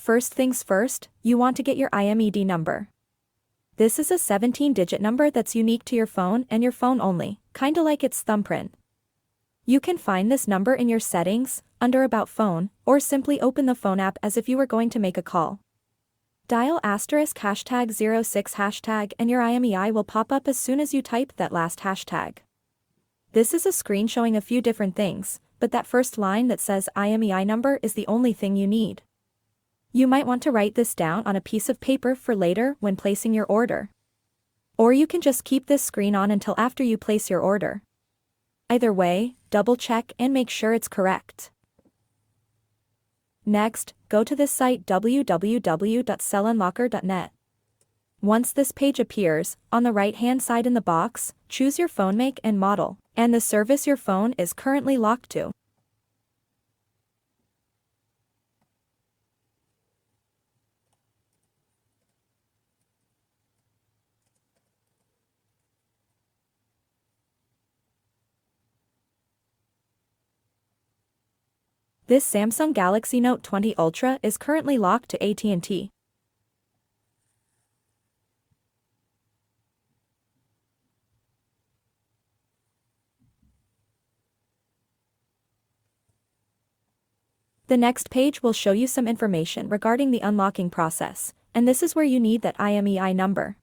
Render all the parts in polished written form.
First things first, you want to get your IMEI number. This is a 17-digit number that's unique to your phone and your phone only, kinda like its thumbprint. You can find this number in your settings, under About Phone, or simply open the phone app as if you were going to make a call. Dial *#06# and your IMEI will pop up as soon as you type that last hashtag. This is a screen showing a few different things, but that first line that says IMEI number is the only thing you need. You might want to write this down on a piece of paper for later when placing your order. Or you can just keep this screen on until after you place your order. Either way, double check and make sure it's correct. Next, go to this site www.Cellunlocker.net. Once this page appears, on the right-hand side in the box, choose your phone make and model, and the service your phone is currently locked to. This Samsung Galaxy Note 20 Ultra is currently locked to AT&T. The next page will show you some information regarding the unlocking process, and this is where you need that IMEI number.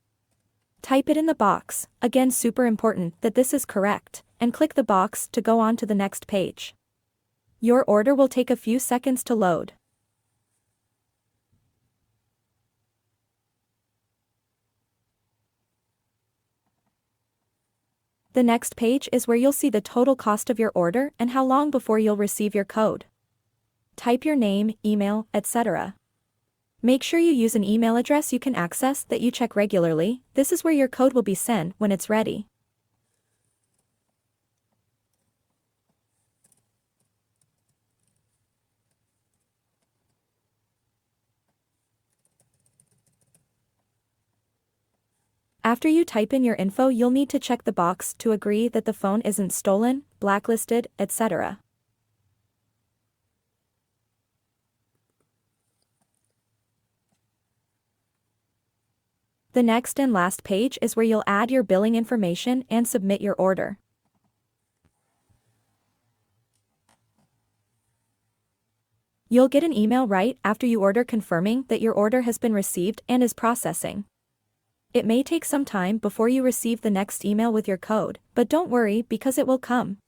Type it in the box, again super important that this is correct, and click the box to go on to the next page. Your order will take a few seconds to load. The next page is where you'll see the total cost of your order and how long before you'll receive your code. Type your name, email, etc. Make sure you use an email address you can access that you check regularly. This is where your code will be sent when it's ready. After you type in your info, you'll need to check the box to agree that the phone isn't stolen, blacklisted, etc. The next and last page is where you'll add your billing information and submit your order. You'll get an email right after you order confirming that your order has been received and is processing. It may take some time before you receive the next email with your code, but don't worry because it will come.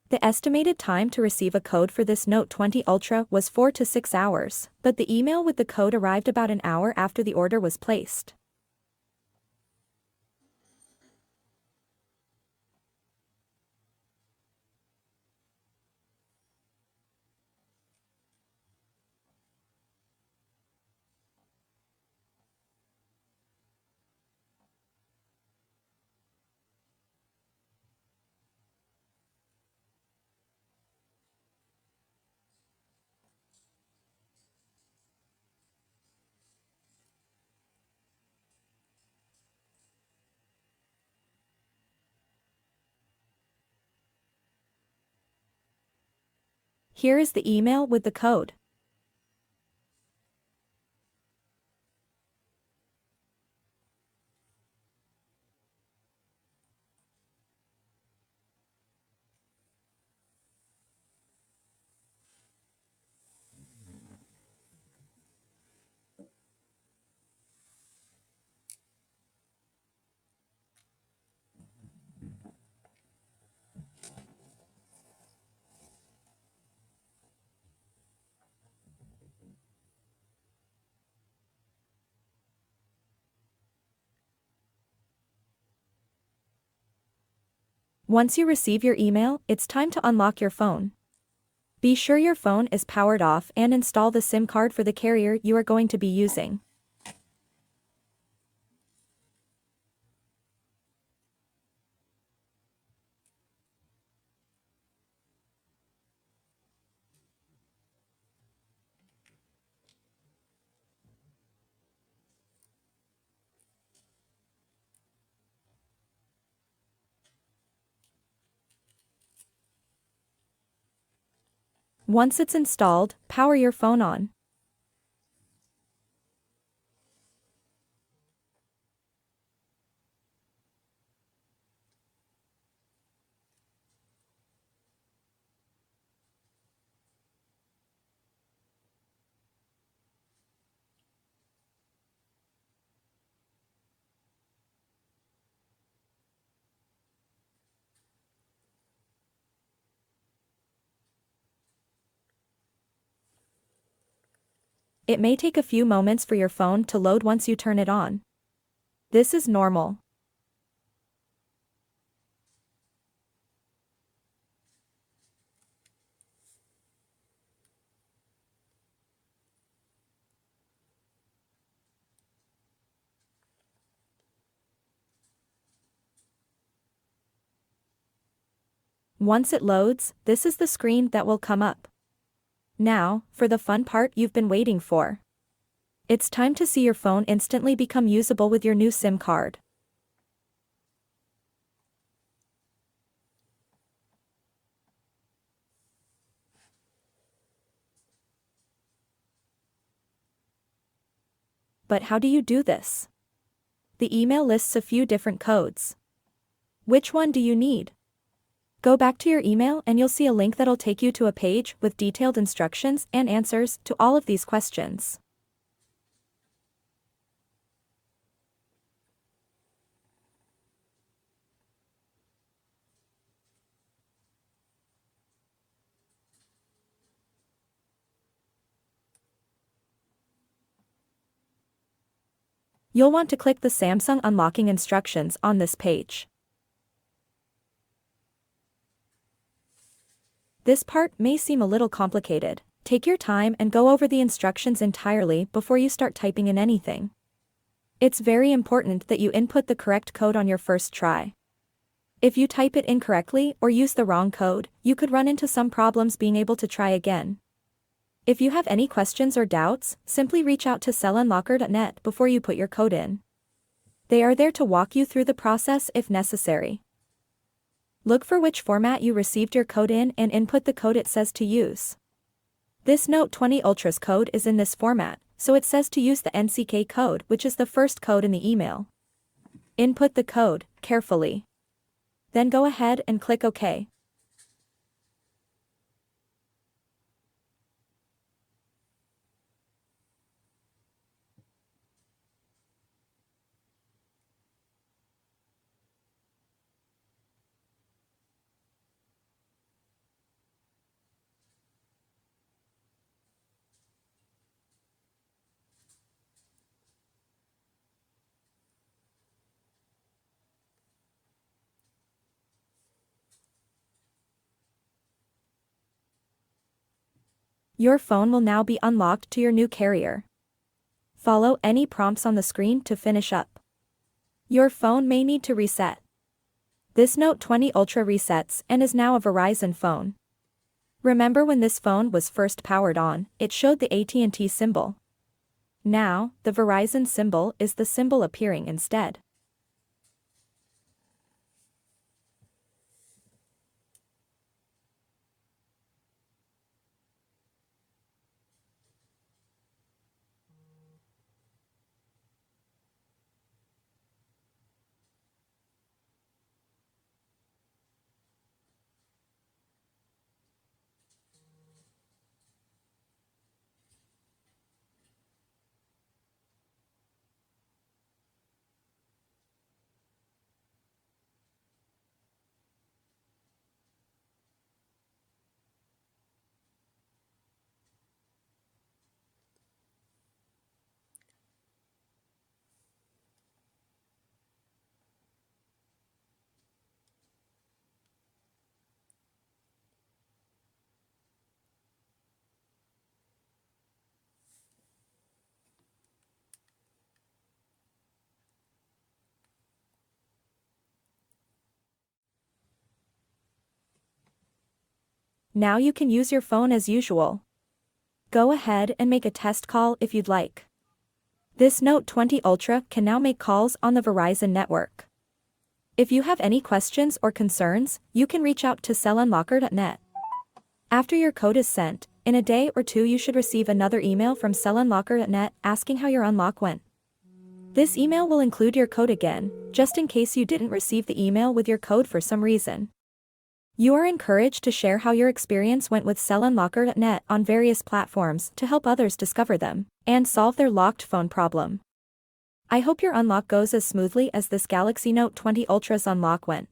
The estimated time to receive a code for this Note 20 Ultra was 4 to 6 hours, but the email with the code arrived about an hour after the order was placed. Here is the email with the code. Once you receive your email, it's time to unlock your phone. Be sure your phone is powered off and install the SIM card for the carrier you are going to be using. Once it's installed, power your phone on. It may take a few moments for your phone to load once you turn it on. This is normal. Once it loads, this is the screen that will come up. Now, for the fun part you've been waiting for. It's time to see your phone instantly become usable with your new SIM card. But how do you do this? The email lists a few different codes. Which one do you need? Go back to your email and you'll see a link that'll take you to a page with detailed instructions and answers to all of these questions. You'll want to click the Samsung unlocking instructions on this page. This part may seem a little complicated. Take your time and go over the instructions entirely before you start typing in anything. It's very important that you input the correct code on your first try. If you type it incorrectly or use the wrong code, you could run into some problems being able to try again. If you have any questions or doubts, simply reach out to Cellunlocker.net before you put your code in. They are there to walk you through the process if necessary. Look for which format you received your code in and input the code it says to use. This Note 20 Ultra's code is in this format, so it says to use the NCK code, which is the first code in the email. Input the code carefully. Then go ahead and click OK. Your phone will now be unlocked to your new carrier. Follow any prompts on the screen to finish up. Your phone may need to reset. This Note 20 Ultra resets and is now a Verizon phone. Remember when this phone was first powered on, it showed the AT&T symbol. Now, the Verizon symbol is the symbol appearing instead. Now you can use your phone as usual. Go ahead and make a test call if you'd like. This Note 20 Ultra can now make calls on the Verizon network. If you have any questions or concerns, you can reach out to Cellunlocker.net. After your code is sent, in a day or two you should receive another email from Cellunlocker.net asking how your unlock went. This email will include your code again, just in case you didn't receive the email with your code for some reason. You are encouraged to share how your experience went with Cellunlocker.net on various platforms to help others discover them and solve their locked phone problem. I hope your unlock goes as smoothly as this Galaxy Note 20 Ultra's unlock went.